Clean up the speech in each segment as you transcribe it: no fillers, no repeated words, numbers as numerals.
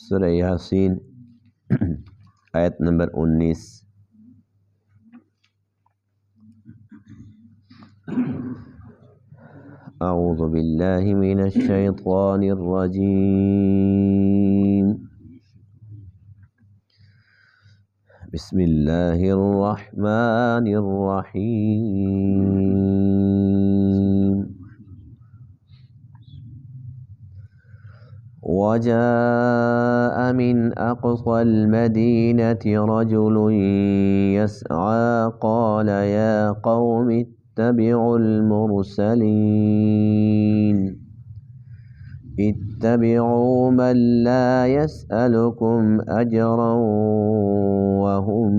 سورہ یاسین آیت نمبر 19۔ اعوذ باللہ من الشیطان الرجیم، بسم اللہ الرحمن الرحیم۔ وجاء من أقصى المدينة رجل يسعى قال يا قوم اتبعوا المرسلين اتبعوا من لا يسألكم أجرا وهم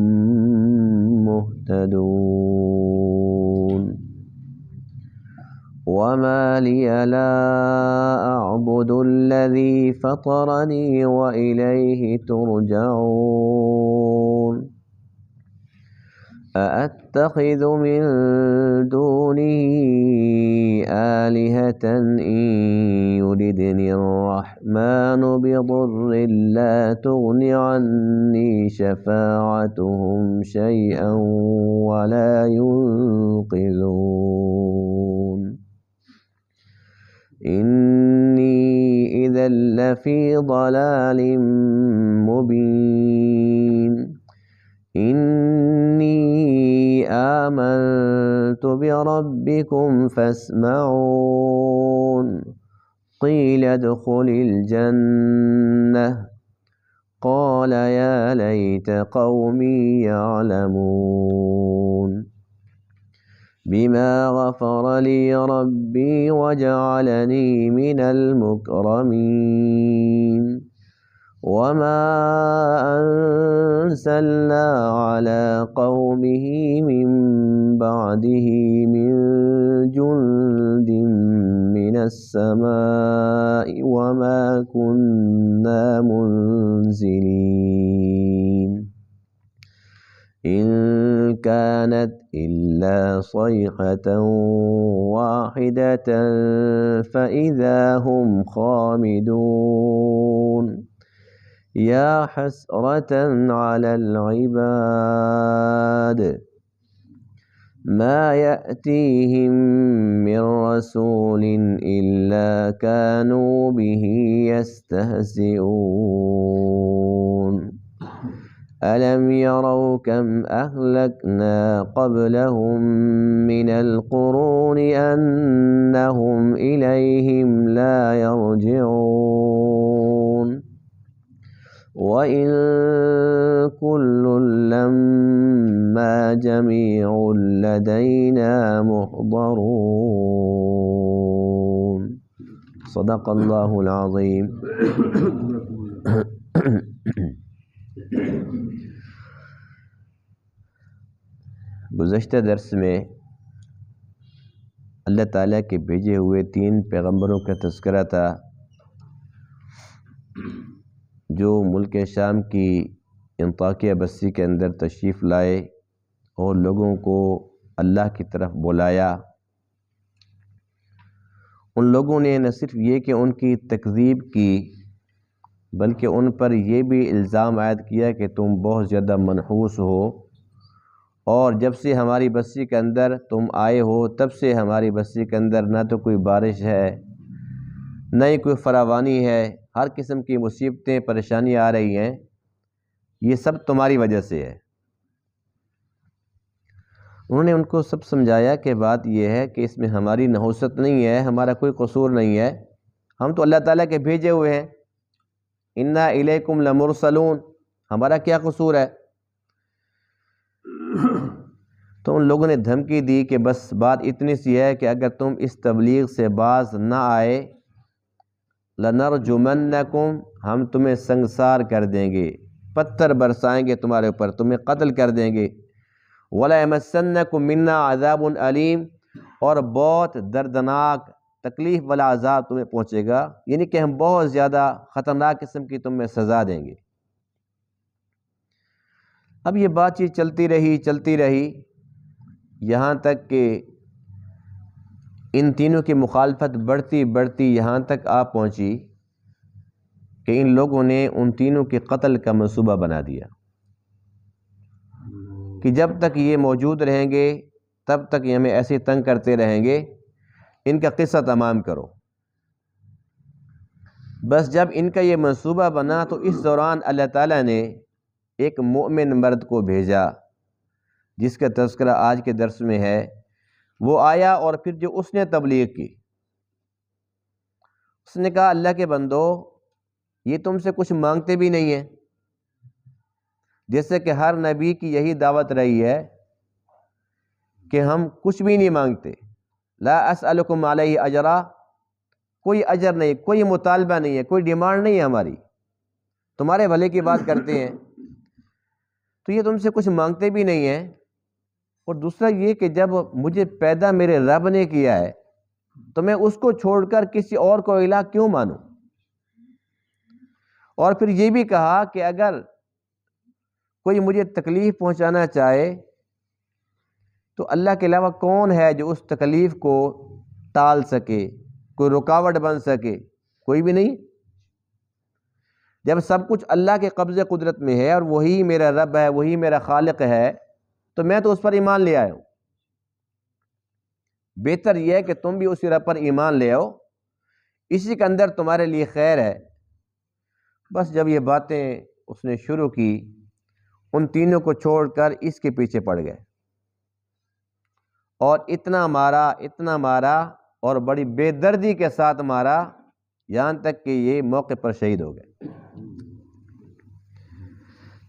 مهتدون وما لي لا أعبد الذي فطرني وإليه ترجعون أأتخذ من دونه آلهة إن يردني الرحمن بضر لا تغن عني شفاعتهم شيئا ولا ينقذون إني إذا لفي ضلال مبين إني آمنت بربكم فاسمعون قيل ادخل الجنة قال يا ليت قومي يعلمون بما غفر لي ربي وجعلني من المكرمين وما أنزلنا على قومه من بعده من جند من السماء وما كنا منزلين إن كانت إلا صيحة واحدة فإذا هم خامدون يا حسرة على العباد ما يأتيهم من رسول إلا كانوا به يستهزئون ألم يروا كم أهلكنا قبلهم من القرون أنهم إليهم لا يرجعون وإن كل لما جميع لدينا محضرون صدق اللہ العظیم۔ گزشتہ درس میں اللہ تعالیٰ کے بھیجے ہوئے 3 پیغمبروں کا تذکرہ تھا جو ملک شام کی انطاکیہ بستی کے اندر تشریف لائے اور لوگوں کو اللہ کی طرف بلایا۔ ان لوگوں نے نہ صرف یہ کہ ان کی تکذیب کی بلکہ ان پر یہ بھی الزام عائد کیا کہ تم بہت زیادہ منحوس ہو، اور جب سے ہماری بستی کے اندر تم آئے ہو تب سے ہماری بستی کے اندر نہ تو کوئی بارش ہے نہ ہی کوئی فراوانی ہے، ہر قسم کی مصیبتیں پریشانیاں آ رہی ہیں، یہ سب تمہاری وجہ سے ہے۔ انہوں نے ان کو سب سمجھایا کہ بات یہ ہے کہ اس میں ہماری نحوست نہیں ہے، ہمارا کوئی قصور نہیں ہے، ہم تو اللہ تعالیٰ کے بھیجے ہوئے ہیں، انا الیکم لمرسلون، ہمارا کیا قصور ہے؟ تو ان لوگوں نے دھمکی دی کہ بس بات اتنی سی ہے کہ اگر تم اس تبلیغ سے باز نہ آئے لنرجمنکم، ہم تمہیں سنگسار کر دیں گے، پتھر برسائیں گے تمہارے اوپر، تمہیں قتل کر دیں گے، وَلَيَمَسَّنَّكُم مِّنَّا عَذَابٌ أَلِيمٌ، اور بہت دردناک تکلیف والا عذاب تمہیں پہنچے گا، یعنی کہ ہم بہت زیادہ خطرناک قسم کی تمہیں سزا دیں گے۔ اب یہ بات چیت چلتی رہی یہاں تک کہ ان تینوں کی مخالفت بڑھتی یہاں تک آ پہنچی کہ ان لوگوں نے ان تینوں کے قتل کا منصوبہ بنا دیا کہ جب تک یہ موجود رہیں گے تب تک یہ ہمیں ایسے تنگ کرتے رہیں گے، ان کا قصہ تمام کرو۔ بس جب ان کا یہ منصوبہ بنا تو اس دوران اللہ تعالیٰ نے ایک مومن مرد کو بھیجا جس کا تذکرہ آج کے درس میں ہے۔ وہ آیا اور پھر جو اس نے تبلیغ کی، اس نے کہا اللہ کے بندو یہ تم سے کچھ مانگتے بھی نہیں ہیں، جیسے کہ ہر نبی کی یہی دعوت رہی ہے کہ ہم کچھ بھی نہیں مانگتے، لا اسألکم علیہ اجرا، کوئی اجر نہیں، کوئی مطالبہ نہیں ہے، کوئی ڈیمانڈ نہیں ہے ہماری، تمہارے بھلے کی بات کرتے ہیں، تو یہ تم سے کچھ مانگتے بھی نہیں ہیں۔ اور دوسرا یہ کہ جب مجھے پیدا میرے رب نے کیا ہے تو میں اس کو چھوڑ کر کسی اور کو الہ کیوں مانوں؟ اور پھر یہ بھی کہا کہ اگر کوئی مجھے تکلیف پہنچانا چاہے تو اللہ کے علاوہ کون ہے جو اس تکلیف کو ٹال سکے، کوئی رکاوٹ بن سکے؟ کوئی بھی نہیں۔ جب سب کچھ اللہ کے قبضے قدرت میں ہے اور وہی میرا رب ہے، وہی میرا خالق ہے، تو میں تو اس پر ایمان لے آیا ہوں۔ بہتر یہ ہے کہ تم بھی اسی رب پر ایمان لے آؤ، اسی کے اندر تمہارے لیے خیر ہے۔ بس جب یہ باتیں اس نے شروع کی، ان تینوں کو چھوڑ کر اس کے پیچھے پڑ گئے اور اتنا مارا اور بڑی بے دردی کے ساتھ مارا، یہاں تک کہ یہ موقع پر شہید ہو گئے۔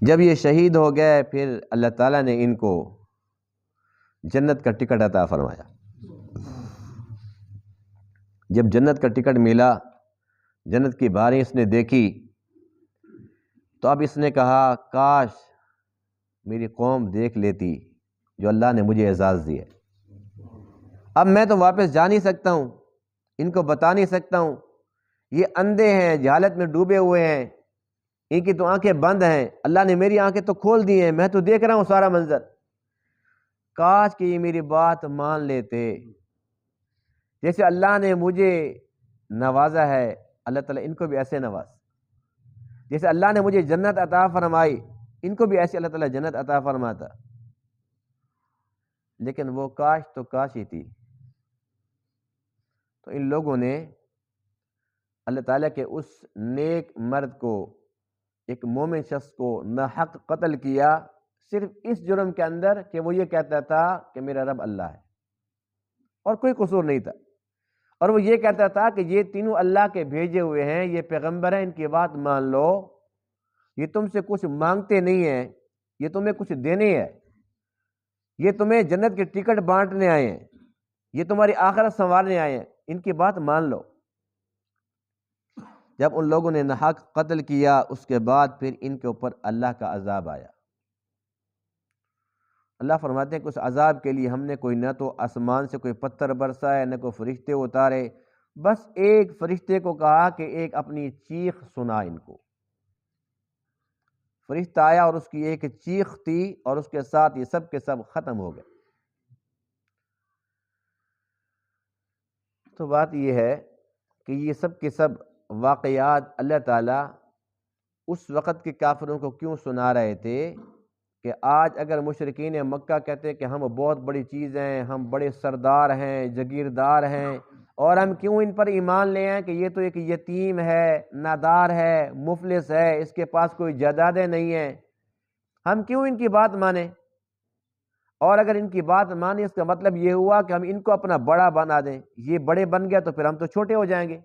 جب یہ شہید ہو گئے پھر اللہ تعالیٰ نے ان کو جنت کا ٹکٹ عطا فرمایا۔ جب جنت کا ٹکٹ ملا، جنت کی باریں اس نے دیکھی، تو اب اس نے کہا کاش میری قوم دیکھ لیتی جو اللہ نے مجھے اعزاز دیا۔ اب میں تو واپس جا نہیں سکتا ہوں، ان کو بتا نہیں سکتا ہوں، یہ اندھے ہیں، جہالت میں ڈوبے ہوئے ہیں، ان کی تو آنکھیں بند ہیں، اللہ نے میری آنکھیں تو کھول دی ہیں، میں تو دیکھ رہا ہوں سارا منظر، کاش کہ یہ میری بات مان لیتے۔ جیسے اللہ نے مجھے نوازا ہے، اللہ تعالیٰ ان کو بھی ایسے نواز، جیسے اللہ نے مجھے جنت عطا فرمائی، ان کو بھی ایسے اللہ تعالیٰ جنت عطا فرماتا۔ لیکن وہ کاش تو کاش ہی تھی۔ تو ان لوگوں نے اللہ تعالیٰ کے اس نیک مرد کو، ایک مومن شخص کو ناحق قتل کیا، صرف اس جرم کے اندر کہ وہ یہ کہتا تھا کہ میرا رب اللہ ہے، اور کوئی قصور نہیں تھا، اور وہ یہ کہتا تھا کہ یہ تینوں اللہ کے بھیجے ہوئے ہیں، یہ پیغمبر ہیں، ان کی بات مان لو، یہ تم سے کچھ مانگتے نہیں ہیں، یہ تمہیں کچھ دینے ہیں، یہ تمہیں جنت کے ٹکٹ بانٹنے آئے ہیں، یہ تمہاری آخرت سنوارنے آئے ہیں، ان کی بات مان لو۔ جب ان لوگوں نے ناحق قتل کیا، اس کے بعد پھر ان کے اوپر اللہ کا عذاب آیا۔ اللہ فرماتے ہیں کہ اس عذاب کے لیے ہم نے کوئی نہ تو آسمان سے کوئی پتھر برسائے، نہ کوئی فرشتے اتارے، بس ایک فرشتے کو کہا کہ ایک اپنی چیخ سنا ان کو۔ فرشتہ آیا اور اس کی ایک چیخ تھی، اور اس کے ساتھ یہ سب کے سب ختم ہو گئے۔ تو بات یہ ہے کہ یہ سب کے سب واقعات اللہ تعالیٰ اس وقت کے کافروں کو کیوں سنا رہے تھے کہ آج اگر مشرکین مکہ کہتے کہ ہم بہت بڑی چیز ہیں، ہم بڑے سردار ہیں، جگیردار ہیں، اور ہم کیوں ان پر ایمان لے آئیں کہ یہ تو ایک یتیم ہے، نادار ہے، مفلس ہے، اس کے پاس کوئی جائیدادیں نہیں ہیں، ہم کیوں ان کی بات مانیں؟ اور اگر ان کی بات مانیں اس کا مطلب یہ ہوا کہ ہم ان کو اپنا بڑا بنا دیں، یہ بڑے بن گیا تو پھر ہم تو چھوٹے ہو جائیں گے،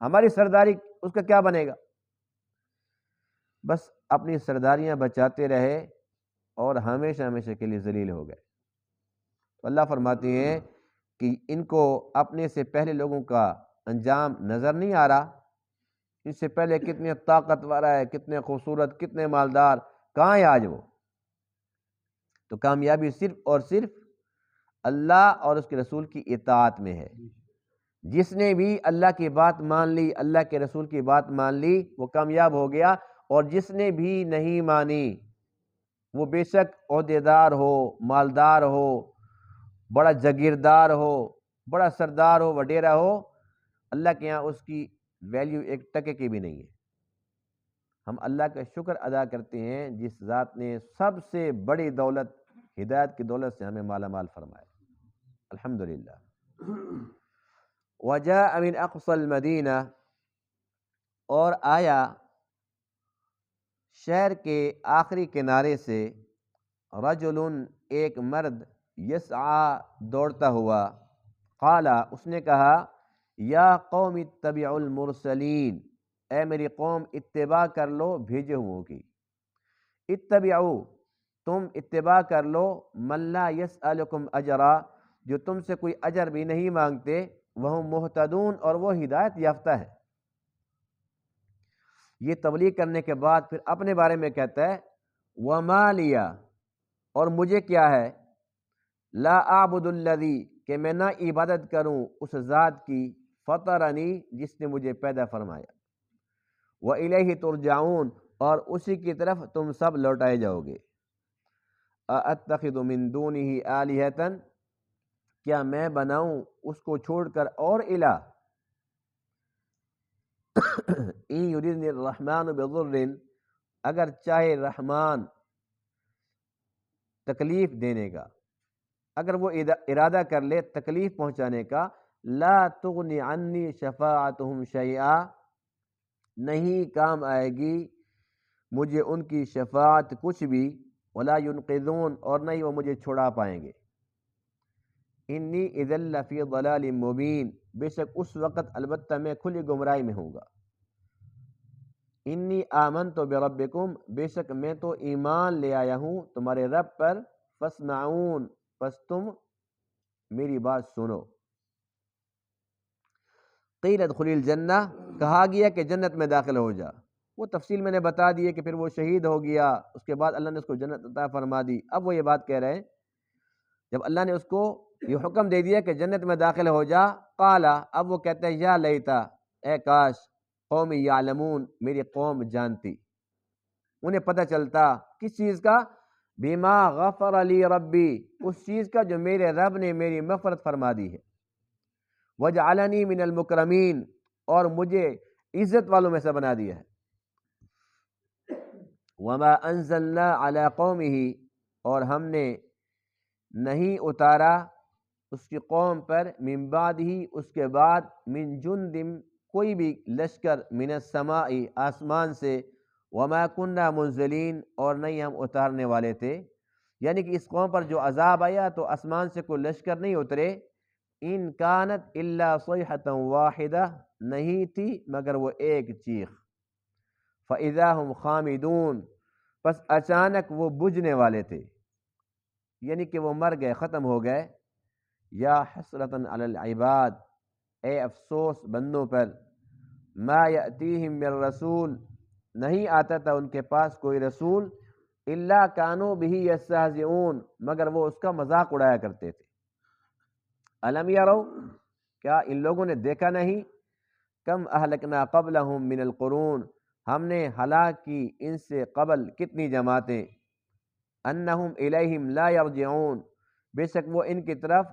ہماری سرداری اس کا کیا بنے گا؟ بس اپنی سرداریاں بچاتے رہے اور ہمیشہ ہمیشہ کے لیے ذلیل ہو گئے۔ تو اللہ فرماتے ہیں کہ ان کو اپنے سے پہلے لوگوں کا انجام نظر نہیں آ رہا، ان سے پہلے کتنے طاقتور ہے، کتنے خوبصورت، کتنے مالدار، کہاں ہے آج وہ؟ تو کامیابی صرف اور صرف اللہ اور اس کے رسول کی اطاعت میں ہے۔ جس نے بھی اللہ کی بات مان لی، اللہ کے رسول کی بات مان لی، وہ کامیاب ہو گیا، اور جس نے بھی نہیں مانی، وہ بے شک عہدیدار ہو، مالدار ہو، بڑا جاگیردار ہو، بڑا سردار ہو، وڈیرا ہو، اللہ کے یہاں اس کی ویلیو ایک ٹکے کی بھی نہیں ہے۔ ہم اللہ کا شکر ادا کرتے ہیں جس ذات نے سب سے بڑی دولت ہدایت کی دولت سے ہمیں مالا مال فرمایا، الحمدللہ۔ وجاء من اقصى المدینہ، اور آیا شہر کے آخری کنارے سے، رجل ایک مرد، یسعی دوڑتا ہوا، قال اس نے کہا، یا قوم اتبعوا المرسلین، اے میری قوم اتباع کر لو بھیجے ہوئوں کی، اتبعوا تم اتباع کر لو، من لا یسألکم اجرا جو تم سے کوئی اجر بھی نہیں مانگتے، وہم مہتدون اور وہ ہدایت یافتہ ہے۔ یہ تبلیغ کرنے کے بعد پھر اپنے بارے میں کہتا ہے، وما لیا اور مجھے کیا ہے، لا اعبد الذی کہ میں نہ عبادت کروں اس ذات کی، فطرنی جس نے مجھے پیدا فرمایا، وإلیہ ترجعون اور اسی کی طرف تم سب لوٹائے جاؤ گے، ااتخذ من دونہ آلہۃ کیا میں بناؤں اس کو چھوڑ کر اور الہ، ان یردنی الرحمن بضر اگر چاہے رحمان تکلیف دینے کا، اگر وہ ارادہ کر لے تکلیف پہنچانے کا، لا تغنی عنی شفاعتہم شیئا نہیں کام آئے گی مجھے ان کی شفاعت کچھ بھی، ولا ینقذون اور نہیں وہ مجھے چھڑا پائیں گے، انی اذا لفی ضلال مبین بے شک اس وقت البتہ میں کھلی گمراہی میں ہوں گا، انی آمنت بربکم بے شک میں تو ایمان لے آیا ہوں تمہارے رب پر، فاسمعون پس تم میری بات سنو، قیل ادخل الجنہ کہا گیا کہ جنت میں داخل ہو جا، وہ تفصیل میں نے بتا دی ہے کہ پھر وہ شہید ہو گیا، اس کے بعد اللہ نے اس کو جنت عطا فرما دی۔ اب وہ یہ بات کہہ رہے ہیں جب اللہ نے اس کو یہ حکم دے دیا کہ جنت میں داخل ہو جا، قالا اب وہ کہتے ہیں، یا لیتا اے کاش، قومی یعلمون میری قوم جانتی، انہیں پتہ چلتا کس چیز کا، بما غفر لی ربی اس چیز کا جو میرے رب نے میری مغفرت فرما دی ہے، وجعلنی من المکرمین اور مجھے عزت والوں میں سے بنا دیا ہے، وما انزلنا علی قومہ اور ہم نے نہیں اتارا اس کی قوم پر، من بعد ہی اس کے بعد، من جندم کوئی بھی لشکر، من السماء آسمان سے، وما کننا منزلین اور نہیں ہم اتارنے والے تھے، یعنی کہ اس قوم پر جو عذاب آیا تو آسمان سے کوئی لشکر نہیں اترے، ان کانت الا صیحۃ واحدہ نہیں تھی مگر وہ ایک چیخ، فاذا هم خامدون پس اچانک وہ بجھنے والے تھے، یعنی کہ وہ مر گئے، ختم ہو گئے، یا حسرتاً علی العباد اے افسوس بندوں پر، ما یأتیہم من رسول نہیں آتا تھا ان کے پاس کوئی رسول، الا کانوا بہ یستہزئون مگر وہ اس کا مذاق اڑایا کرتے تھے، الم یروا کیا ان لوگوں نے دیکھا نہیں، کم اہلکنا قبلہم من القرون ہم نے ہلاک کی ان سے قبل کتنی جماعتیں، انہم الیہم لا یرجعون بے شک وہ ان کی طرف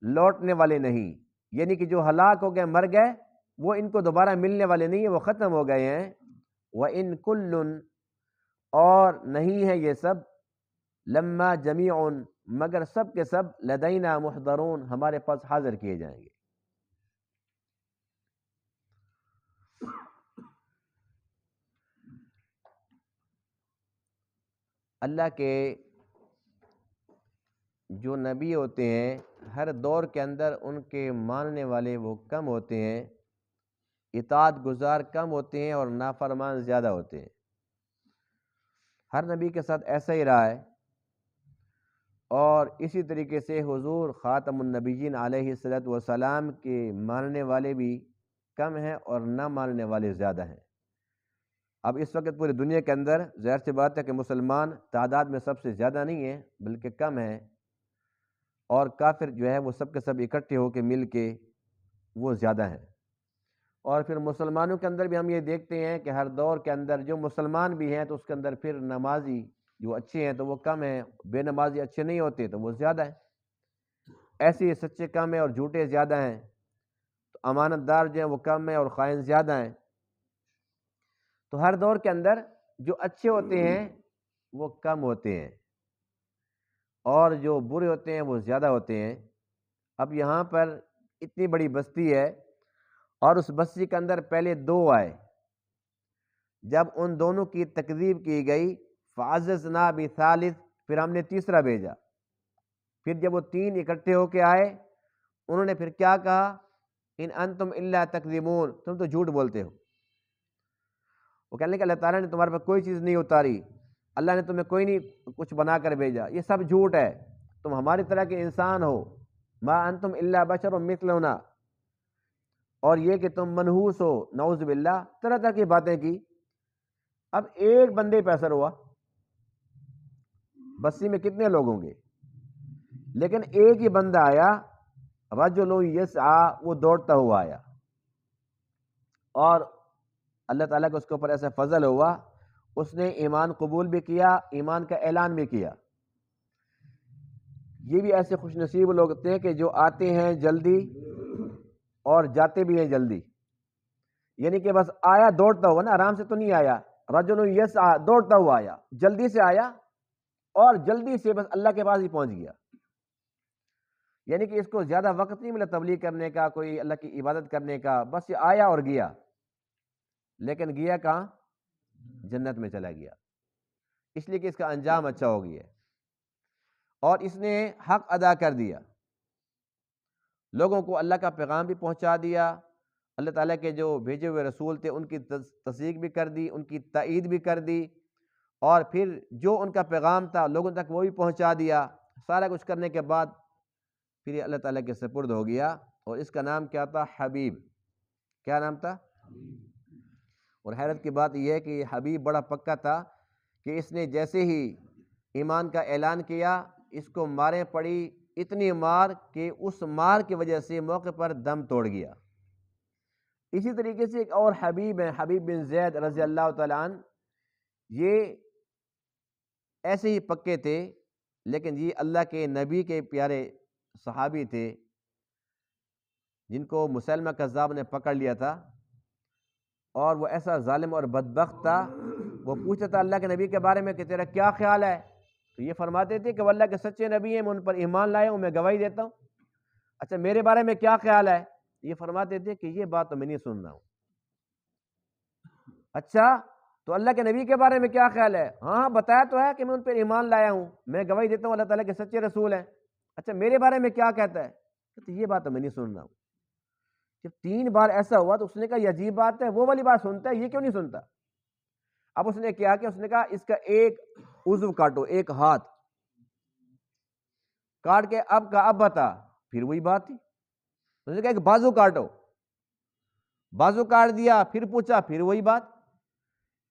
لوٹنے والے نہیں، یعنی کہ جو ہلاک ہو گئے مر گئے وہ ان کو دوبارہ ملنے والے نہیں ہیں، وہ ختم ہو گئے ہیں، وَإِن كُلٌّ اور نہیں ہے یہ سب، لما جمیع مگر سب کے سب، لدینا محضرون ہمارے پاس حاضر کیے جائیں گے۔ اللہ کے جو نبی ہوتے ہیں ہر دور کے اندر ان کے ماننے والے وہ کم ہوتے ہیں، اطاعت گزار کم ہوتے ہیں اور نافرمان زیادہ ہوتے ہیں، ہر نبی کے ساتھ ایسا ہی رہا ہے، اور اسی طریقے سے حضور خاتم النبیین علیہ الصلوۃ والسلام کے ماننے والے بھی کم ہیں اور نہ ماننے والے زیادہ ہیں۔ اب اس وقت پوری دنیا کے اندر ظاہر سی بات ہے کہ مسلمان تعداد میں سب سے زیادہ نہیں ہیں بلکہ کم ہیں، اور کافر جو ہے وہ سب کے سب اکٹھے ہو کے مل کے وہ زیادہ ہیں، اور پھر مسلمانوں کے اندر بھی ہم یہ دیکھتے ہیں کہ ہر دور کے اندر جو مسلمان بھی ہیں تو اس کے اندر پھر نمازی جو اچھے ہیں تو وہ کم ہیں، بے نمازی اچھے نہیں ہوتے تو وہ زیادہ ہیں، ایسے ہی سچے کم ہیں اور جھوٹے زیادہ ہیں، تو امانت دار جو ہیں وہ کم ہیں اور خائن زیادہ ہیں، تو ہر دور کے اندر جو اچھے ہوتے ہیں وہ کم ہوتے ہیں اور جو برے ہوتے ہیں وہ زیادہ ہوتے ہیں۔ اب یہاں پر اتنی بڑی بستی ہے اور اس بستی کے اندر پہلے دو آئے، جب ان دونوں کی تکذیب کی گئی فعززنا بثالث، پھر ہم نے تیسرا بھیجا۔ پھر جب وہ تین اکٹھے ہو کے آئے انہوں نے پھر کیا کہا، ان انتم الا تکذبون، تم تو جھوٹ بولتے ہو۔ وہ کہنے کہ اللہ تعالیٰ نے تمہارے پر کوئی چیز نہیں اتاری، اللہ نے تمہیں کوئی نہیں کچھ بنا کر بھیجا، یہ سب جھوٹ ہے، تم ہماری طرح کے انسان ہو، ما انتم الا بشر مثلنا، اور یہ کہ تم منحوس ہو، نعوذ باللہ، طرح طرح کی باتیں کی۔ اب ایک بندے پہ اثر ہوا، بستی میں کتنے لوگ ہوں گے، لیکن ایک ہی بندہ آیا، رجل یسعی، وہ دوڑتا ہوا آیا، اور اللہ تعالیٰ کو اس کے اوپر ایسا فضل ہوا، اس نے ایمان قبول بھی کیا، ایمان کا اعلان بھی کیا۔ یہ بھی ایسے خوش نصیب لوگ ہوتے ہیں کہ جو آتے ہیں جلدی اور جاتے بھی ہیں جلدی، یعنی کہ بس آیا دوڑتا ہوا نا، آرام سے تو نہیں آیا، رجل یسعی، دوڑتا ہوا آیا، جلدی سے آیا اور جلدی سے بس اللہ کے پاس ہی پہنچ گیا، یعنی کہ اس کو زیادہ وقت نہیں ملا تبلیغ کرنے کا، کوئی اللہ کی عبادت کرنے کا، بس یہ آیا اور گیا، لیکن گیا کہاں؟ جنت میں چلا گیا، اس لیے کہ اس کا انجام اچھا ہو گیا اور اس نے حق ادا کر دیا، لوگوں کو اللہ کا پیغام بھی پہنچا دیا، اللہ تعالیٰ کے جو بھیجے ہوئے رسول تھے ان کی تصدیق بھی کر دی، ان کی تائید بھی کر دی، اور پھر جو ان کا پیغام تھا لوگوں تک وہ بھی پہنچا دیا۔ سارا کچھ کرنے کے بعد پھر یہ اللہ تعالیٰ کے سپرد ہو گیا، اور اس کا نام کیا تھا؟ حبیب۔ کیا نام تھا؟ اور حیرت کی بات یہ ہے کہ یہ حبیب بڑا پکا تھا کہ اس نے جیسے ہی ایمان کا اعلان کیا اس کو ماریں پڑی، اتنی مار کہ اس مار کی وجہ سے موقع پر دم توڑ گیا۔ اسی طریقے سے ایک اور حبیب ہیں، حبیب بن زید رضی اللہ تعالیٰ عنہ، یہ ایسے ہی پکے تھے، لیکن یہ اللہ کے نبی کے پیارے صحابی تھے جن کو مسلمہ کذاب نے پکڑ لیا تھا، اور وہ ایسا ظالم اور بدبخت تھا، وہ پوچھتا تھا اللہ کے نبی کے بارے میں کہ تیرا کیا خیال ہے، تو یہ فرماتے تھے کہ وہ اللہ کے سچے نبی ہیں، میں ان پر ایمان لایا ہوں، میں گواہی دیتا ہوں۔ اچھا میرے بارے میں کیا خیال ہے؟ یہ فرماتے تھے کہ یہ بات تو میں نہیں سن رہا ہوں۔ اچھا تو اللہ کے نبی کے بارے میں کیا خیال ہے؟ ہاں بتایا تو ہے کہ میں ان پر ایمان لایا ہوں، میں گواہی دیتا ہوں اللہ تعالیٰ کے سچے رسول ہیں۔ اچھا میرے بارے میں کیا کہتا ہے؟ تو یہ بات تو میں نہیں سن رہا ہوں۔ جب 3 بار ایسا ہوا تو اس نے کہا یہ عجیب بات ہے، وہ والی بات سنتا ہے، یہ کیوں نہیں سنتا؟ اب اس نے کیا کہ اس نے کہا اس کا ایک عضو کاٹو، ایک ہاتھ کاٹ کے اب کا اب بتا، پھر وہی بات تھی۔ اس نے کہا ایک بازو کاٹو، بازو کاٹ دیا، پھر پوچھا، پھر وہی بات،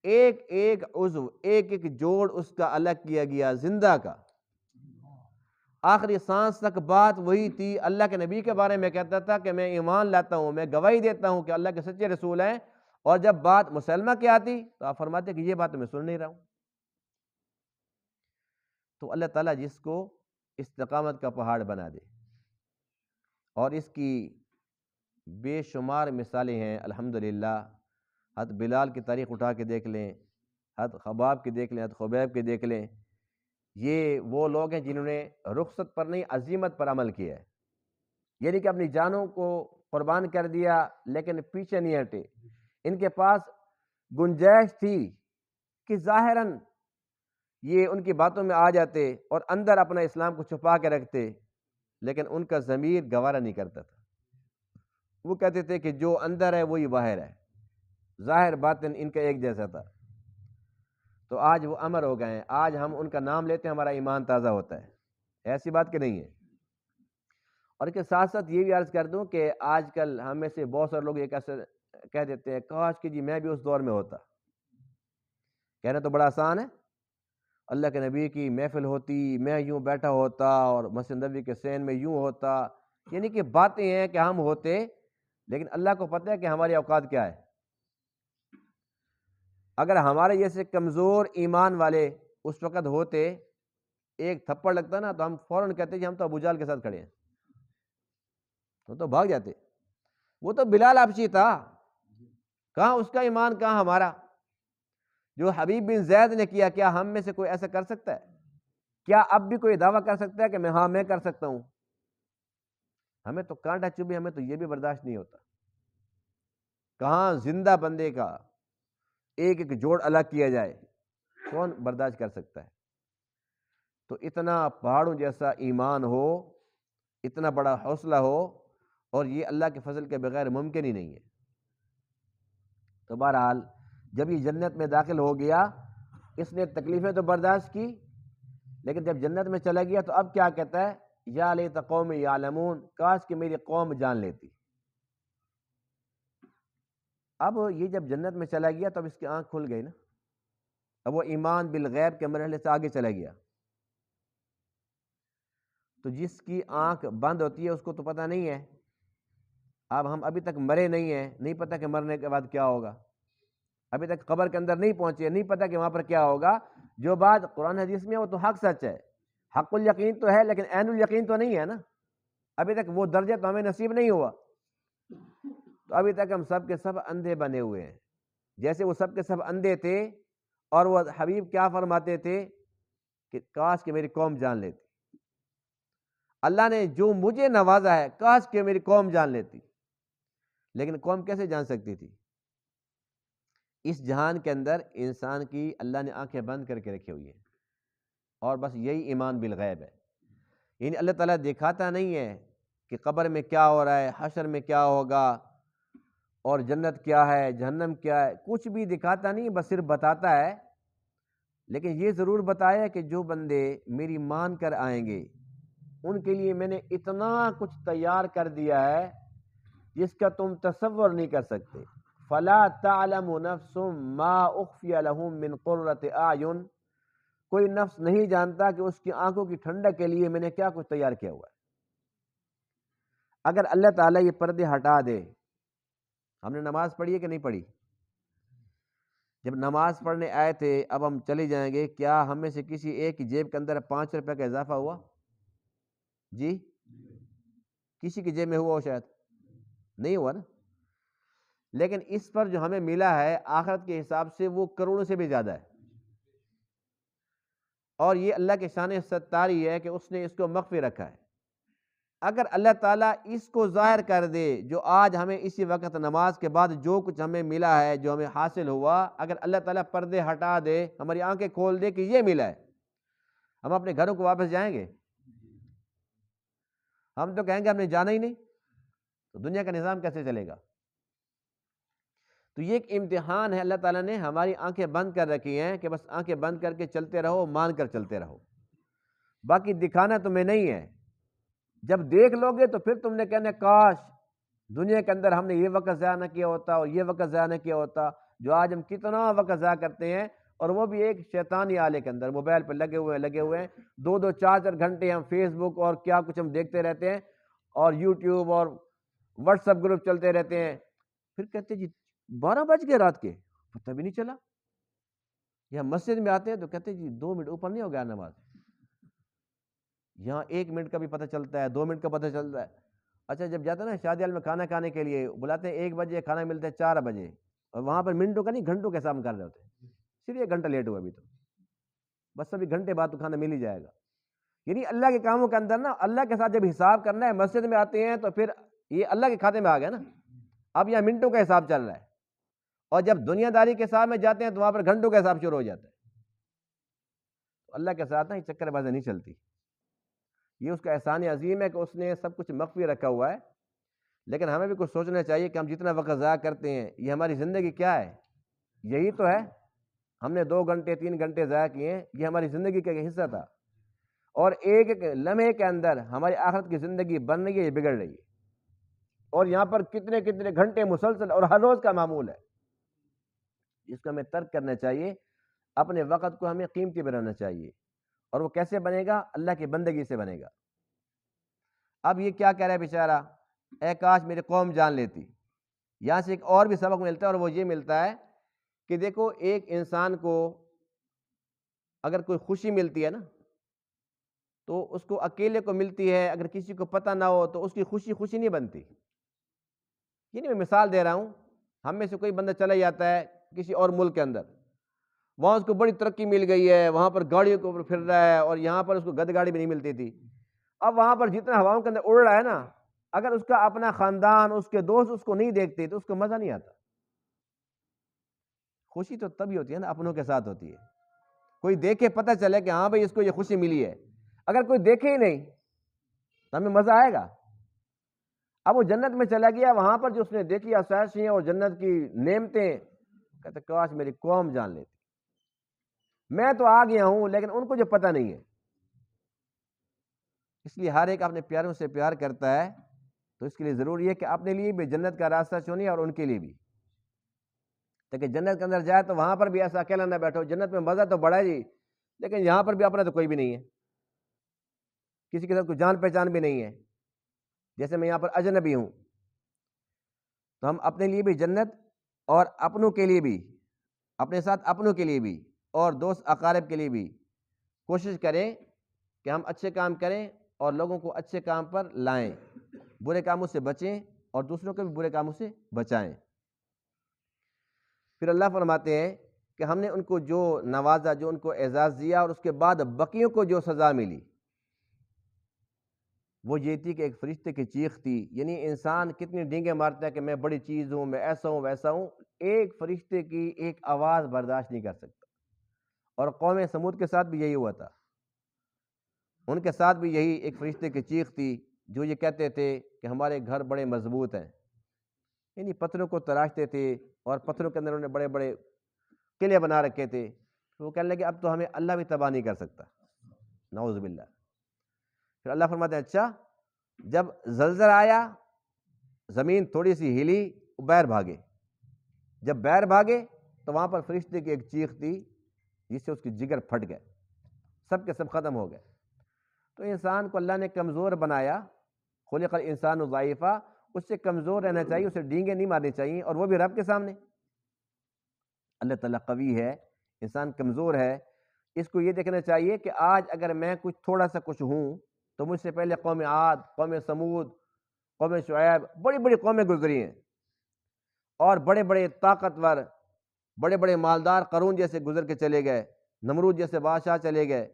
ایک ایک عضو، ایک ایک جوڑ اس کا الگ کیا گیا زندہ کا، آخری سانس تک بات وہی تھی۔ اللہ کے نبی کے بارے میں کہتا تھا کہ میں ایمان لاتا ہوں، میں گواہی دیتا ہوں کہ اللہ کے سچے رسول ہیں، اور جب بات مسلمہ کی آتی تو آپ فرماتے کہ یہ بات میں سن نہیں رہا ہوں۔ تو اللہ تعالیٰ جس کو استقامت کا پہاڑ بنا دے، اور اس کی بے شمار مثالیں ہیں الحمدللہ۔ حضرت بلال کی تاریخ اٹھا کے دیکھ لیں، حضرت خباب کی دیکھ لیں، حضرت خبیب کی دیکھ لیں، یہ وہ لوگ ہیں جنہوں نے رخصت پر نہیں عزیمت پر عمل کیا ہے، یعنی کہ اپنی جانوں کو قربان کر دیا لیکن پیچھے نہیں ہٹے۔ ان کے پاس گنجائش تھی کہ ظاہراً یہ ان کی باتوں میں آ جاتے اور اندر اپنا اسلام کو چھپا کے رکھتے، لیکن ان کا ضمیر گوارا نہیں کرتا تھا۔ وہ کہتے تھے کہ جو اندر ہے وہی باہر ہے، ظاہر باطن ان کا ایک جیسا تھا۔ تو آج وہ امر ہو گئے ہیں، آج ہم ان کا نام لیتے ہیں ہمارا ایمان تازہ ہوتا ہے، ایسی بات کہ نہیں ہے۔ اور اس کے ساتھ ساتھ یہ بھی عرض کر دوں کہ آج کل ہم میں سے بہت سارے لوگ یہ کہہ دیتے ہیں کاش کہ جی میں بھی اس دور میں ہوتا۔ کہنا تو بڑا آسان ہے، اللہ کے نبی کی محفل ہوتی، میں یوں بیٹھا ہوتا اور مسجد نبوی کے سین میں یوں ہوتا، یعنی کہ باتیں ہیں کہ ہم ہوتے، لیکن اللہ کو پتہ ہے کہ ہماری اوقات کیا ہے۔ اگر ہمارے جیسے کمزور ایمان والے اس وقت ہوتے، ایک تھپڑ لگتا نا تو ہم فوراً کہتے کہ ہم تو ابو جہل کے ساتھ کھڑے ہیں، وہ تو بھاگ جاتے۔ وہ تو بلال حبشی تھا، کہاں اس کا ایمان کہاں ہمارا۔ جو حبیب بن زید نے کیا، کیا ہم میں سے کوئی ایسا کر سکتا ہے؟ کیا اب بھی کوئی دعویٰ کر سکتا ہے کہ میں کر سکتا ہوں؟ ہمیں تو کانٹا چبھی، ہمیں تو یہ بھی برداشت نہیں ہوتا۔ کہاں زندہ بندے کا ایک ایک جوڑ الگ کیا جائے، کون برداشت کر سکتا ہے؟ تو اتنا پہاڑوں جیسا ایمان ہو، اتنا بڑا حوصلہ ہو، اور یہ اللہ کے فضل کے بغیر ممکن ہی نہیں ہے۔ تو بہرحال جب یہ جنت میں داخل ہو گیا، اس نے تکلیفیں تو برداشت کی، لیکن جب جنت میں چلا گیا تو اب کیا کہتا ہے؟ یا لیت قومی یعلمون، کاش کہ میری قوم جان لیتی۔ اب یہ جب جنت میں چلا گیا تو اب اس کی آنکھ کھل گئی نا، اب وہ ایمان بالغیب کے مرحلے سے آگے چلا گیا۔ تو جس کی آنکھ بند ہوتی ہے اس کو تو پتہ نہیں ہے، اب ہم ابھی تک مرے نہیں ہیں، نہیں پتہ کہ مرنے کے بعد کیا ہوگا، ابھی تک قبر کے اندر نہیں پہنچے، نہیں پتہ کہ وہاں پر کیا ہوگا۔ جو بات قرآن حدیث میں ہے وہ تو حق سچ ہے، حق الیقین تو ہے، لیکن عین الیقین تو نہیں ہے نا، ابھی تک وہ درجہ تو ہمیں نصیب نہیں ہوا۔ تو ابھی تک ہم سب کے سب اندھے بنے ہوئے ہیں، جیسے وہ سب کے سب اندھے تھے، اور وہ حبیب کیا فرماتے تھے کہ کاش کہ میری قوم جان لیتی، اللہ نے جو مجھے نوازا ہے کاش کہ میری قوم جان لیتی۔ لیکن قوم کیسے جان سکتی تھی؟ اس جہان کے اندر انسان کی اللہ نے آنکھیں بند کر کے رکھی ہوئی ہیں، اور بس یہی ایمان بالغیب ہے، یعنی اللہ تعالیٰ دکھاتا نہیں ہے کہ قبر میں کیا ہو رہا ہے، حشر میں کیا ہوگا، اور جنت کیا ہے، جہنم کیا ہے، کچھ بھی دکھاتا نہیں، بس صرف بتاتا ہے۔ لیکن یہ ضرور بتایا کہ جو بندے میری مان کر آئیں گے ان کے لیے میں نے اتنا کچھ تیار کر دیا ہے جس کا تم تصور نہیں کر سکتے۔ فلا تعلم نفس ما اخفی لهم من قرۃ اعین، کوئی نفس نہیں جانتا کہ اس کی آنکھوں کی ٹھنڈک کے لیے میں نے کیا کچھ تیار کیا ہوا ہے۔ اگر اللہ تعالیٰ یہ پردے ہٹا دے، ہم نے نماز پڑھی ہے کہ نہیں پڑھی؟ جب نماز پڑھنے آئے تھے، اب ہم چلے جائیں گے، کیا ہم میں سے کسی ایک کی جیب کے اندر 5 روپے کا اضافہ ہوا؟ جی، کسی کی جیب میں ہوا ہو؟ شاید نہیں ہوا نا۔ لیکن اس پر جو ہمیں ملا ہے آخرت کے حساب سے وہ کروڑوں سے بھی زیادہ ہے، اور یہ اللہ کے شان ستاری ہے کہ اس نے اس کو مخفی رکھا ہے۔ اگر اللہ تعالیٰ اس کو ظاہر کر دے، جو آج ہمیں اسی وقت نماز کے بعد جو کچھ ہمیں ملا ہے، جو ہمیں حاصل ہوا، اگر اللہ تعالیٰ پردے ہٹا دے، ہماری آنکھیں کھول دے کہ یہ ملا ہے، ہم اپنے گھروں کو واپس جائیں گے؟ ہم تو کہیں گے ہم نے جانا ہی نہیں، تو دنیا کا نظام کیسے چلے گا؟ تو یہ ایک امتحان ہے، اللہ تعالیٰ نے ہماری آنکھیں بند کر رکھی ہیں کہ بس آنکھیں بند کر کے چلتے رہو، مان کر چلتے رہو، باقی دکھانا تمہیں نہیں ہے۔ جب دیکھ لو گے تو پھر تم نے کہنا کاش دنیا کے اندر ہم نے یہ وقت ضائع نہ کیا ہوتا اور یہ وقت ضائع نہ کیا ہوتا۔ جو آج ہم کتنا وقت ضائع کرتے ہیں، اور وہ بھی ایک شیطانی آلے کے اندر، موبائل پہ لگے ہوئے ہیں، 2 4 گھنٹے ہم فیس بک اور کیا کچھ ہم دیکھتے رہتے ہیں، اور یوٹیوب اور واٹس ایپ گروپ چلتے رہتے ہیں، پھر کہتے جی 12 بج گئے رات کے، پتہ بھی نہیں چلا۔ یا مسجد میں آتے ہیں تو کہتے جی 2 منٹ اوپر نہیں ہو گیا نماز، یہاں 1 منٹ کا بھی پتہ چلتا ہے، 2 منٹ کا پتہ چلتا ہے۔ اچھا جب جاتا ہے نا شادی حال میں کھانا کھانے کے لیے، بلاتے ہیں 1 بجے، کھانا ملتا ہے 4 بجے، اور وہاں پر منٹوں کا نہیں گھنٹوں کے حساب کر رہے ہوتے ہیں، صرف 1 گھنٹہ لیٹ ہوا ابھی تو، بس ابھی گھنٹے بعد تو کھانا مل ہی جائے گا۔ یعنی اللہ کے کاموں کے اندر نا اللہ کے ساتھ جب حساب کرنا ہے، مسجد میں آتے ہیں تو پھر یہ اللہ کے کھاتے میں آ گیا نا، اب یہاں منٹوں کا حساب چل رہا ہے، اور جب دنیا داری کے حساب میں جاتے ہیں تو وہاں پر گھنٹوں کا حساب شروع ہو جاتا ہے۔ تو اللہ کے ساتھ نا یہ چکر بازی نہیں چلتی، یہ اس کا احسان عظیم ہے کہ اس نے سب کچھ مخفی رکھا ہوا ہے۔ لیکن ہمیں بھی کچھ سوچنا چاہیے کہ ہم جتنا وقت ضائع کرتے ہیں، یہ ہماری زندگی کیا ہے؟ یہی تو ہے، ہم نے 2 گھنٹے 3 گھنٹے ضائع کیے ہیں، یہ ہماری زندگی کا ایک حصہ تھا، اور ایک ایک لمحے کے اندر ہماری آخرت کی زندگی بن رہی ہے، یہ بگڑ رہی ہے، اور یہاں پر کتنے کتنے گھنٹے مسلسل اور ہر روز کا معمول ہے، اس کو ہمیں ترک کرنا چاہیے۔ اپنے وقت کو ہمیں قیمتی بنانا چاہیے، اور وہ کیسے بنے گا؟ اللہ کی بندگی سے بنے گا۔ اب یہ کیا کہہ رہا ہے بیچارہ، اے کاش میری قوم جان لیتی۔ یہاں سے ایک اور بھی سبق ملتا ہے، اور وہ یہ ملتا ہے کہ دیکھو ایک انسان کو اگر کوئی خوشی ملتی ہے نا تو اس کو اکیلے کو ملتی ہے، اگر کسی کو پتہ نہ ہو تو اس کی خوشی خوشی نہیں بنتی۔ یہ نہیں، میں مثال دے رہا ہوں، ہم میں سے کوئی بندہ چلا جاتا ہے کسی اور ملک کے اندر، وہاں اس کو بڑی ترقی مل گئی ہے، وہاں پر گاڑیوں کے اوپر پھر رہا ہے، اور یہاں پر اس کو گد گاڑی بھی نہیں ملتی تھی۔ اب وہاں پر جتنا ہواؤں کے اندر اڑ رہا ہے نا، اگر اس کا اپنا خاندان، اس کے دوست اس کو نہیں دیکھتے تو اس کو مزہ نہیں آتا۔ خوشی تو تبھی ہوتی ہے نا اپنوں کے ساتھ ہوتی ہے، کوئی دیکھے پتہ چلے کہ ہاں بھئی اس کو یہ خوشی ملی ہے۔ اگر کوئی دیکھے ہی نہیں تو ہمیں مزہ آئے گا؟ اب وہ جنت میں چلا گیا، وہاں پر جو اس نے دیکھی آسائشیں اور جنت کی نعمتیں، کہتے کاش میری قوم جان لیتی، میں تو آ گیا ہوں لیکن ان کو جو پتہ نہیں ہے۔ اس لیے ہر ایک اپنے پیاروں سے پیار کرتا ہے، تو اس کے لیے ضروری ہے کہ اپنے لیے بھی جنت کا راستہ چنیں اور ان کے لیے بھی، تاکہ جنت کے اندر جائے تو وہاں پر بھی ایسا اکیلا نہ بیٹھو۔ جنت میں مزہ تو بڑا ہے جی، لیکن یہاں پر بھی اپنا تو کوئی بھی نہیں ہے، کسی کے ساتھ کوئی جان پہچان بھی نہیں ہے۔ جیسے میں یہاں پر اجنبی ہوں، تو ہم اپنے لیے بھی جنت اور اپنوں کے لیے بھی، اپنے ساتھ اپنوں کے لیے بھی اور دوست اقارب کے لیے بھی کوشش کریں کہ ہم اچھے کام کریں اور لوگوں کو اچھے کام پر لائیں، برے کاموں سے بچیں اور دوسروں کو بھی برے کاموں سے بچائیں۔ پھر اللہ فرماتے ہیں کہ ہم نے ان کو جو نوازا، جو ان کو اعزاز دیا، اور اس کے بعد بقیوں کو جو سزا ملی وہ یہ تھی کہ ایک فرشتے کی چیخ تھی۔ یعنی انسان کتنی ڈینگیں مارتا ہے کہ میں بڑی چیز ہوں، میں ایسا ہوں ویسا ہوں، ایک فرشتے کی ایک آواز برداشت نہیں کر سکتا۔ اور قوم سمود کے ساتھ بھی یہی ہوا تھا، ان کے ساتھ بھی یہی ایک فرشتے کی چیخ تھی، جو یہ کہتے تھے کہ ہمارے گھر بڑے مضبوط ہیں، یعنی پتھروں کو تراشتے تھے اور پتھروں کے اندر انہوں نے بڑے بڑے قلعے بنا رکھے تھے۔ تو وہ کہنے لگے اب تو ہمیں اللہ بھی تباہ نہیں کر سکتا، نعوذ باللہ۔ پھر اللہ فرماتے ہیں اچھا جب زلزلہ آیا، زمین تھوڑی سی ہلی، بیر بھاگے۔ جب بیر بھاگے تو وہاں پر فرشتے کی ایک چیخ تھی جس سے اس کی جگر پھٹ گئے، سب کے سب ختم ہو گئے۔ تو انسان کو اللہ نے کمزور بنایا، خلق الانسان ضعیفا، اس سے کمزور رہنا چاہیے، اسے ڈینگیں نہیں مارنی چاہیے، اور وہ بھی رب کے سامنے۔ اللہ تعالیٰ قوی ہے، انسان کمزور ہے، اس کو یہ دیکھنا چاہیے کہ آج اگر میں کچھ تھوڑا سا کچھ ہوں تو مجھ سے پہلے قوم عاد، قوم سمود، قوم شعیب، بڑی بڑی قومیں گزری ہیں، اور بڑے بڑے طاقتور، بڑے بڑے مالدار قارون جیسے گزر کے چلے گئے، نمرود جیسے بادشاہ چلے گئے،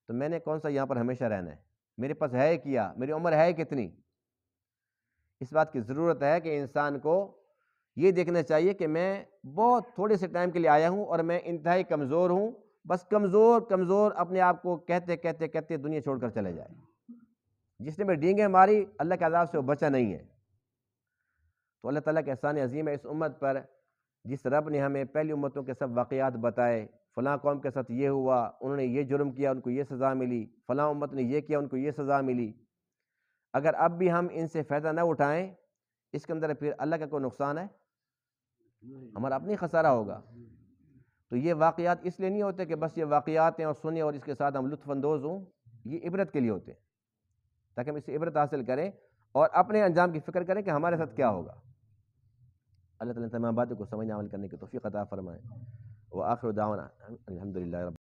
تو میں نے کون سا یہاں پر ہمیشہ رہنا ہے؟ میرے پاس ہے کیا؟ میری عمر ہے کتنی؟ اس بات کی ضرورت ہے کہ انسان کو یہ دیکھنا چاہیے کہ میں بہت تھوڑے سے ٹائم کے لیے آیا ہوں اور میں انتہائی کمزور ہوں، بس کمزور کمزور اپنے آپ کو کہتے کہتے کہتے دنیا چھوڑ کر چلے جائے۔ جس نے میں ڈینگیں ماری، اللہ کے عذاب سے وہ بچا نہیں ہے۔ تو اللہ تعالیٰ کے احسان عظیم ہے اس امت پر، جس رب نے ہمیں پہلی امتوں کے سب واقعات بتائے، فلاں قوم کے ساتھ یہ ہوا، انہوں نے یہ جرم کیا، ان کو یہ سزا ملی، فلاں امت نے یہ کیا، ان کو یہ سزا ملی۔ اگر اب بھی ہم ان سے فائدہ نہ اٹھائیں، اس کے اندر پھر اللہ کا کوئی نقصان ہے؟ ہمارا اپنی خسارہ ہوگا۔ تو یہ واقعات اس لیے نہیں ہوتے کہ بس یہ واقعات ہیں اور سنیں اور اس کے ساتھ ہم لطف اندوز ہوں، یہ عبرت کے لیے ہوتے ہیں، تاکہ ہم اس سے عبرت حاصل کریں اور اپنے انجام کی فکر کریں کہ ہمارے ساتھ کیا ہوگا۔ اللہ تعالیٰ تمام باتوں کو سمجھنے عمل کرنے کی توفیق عطا فرمائے۔ وآخر دعوانا الحمدللہ رب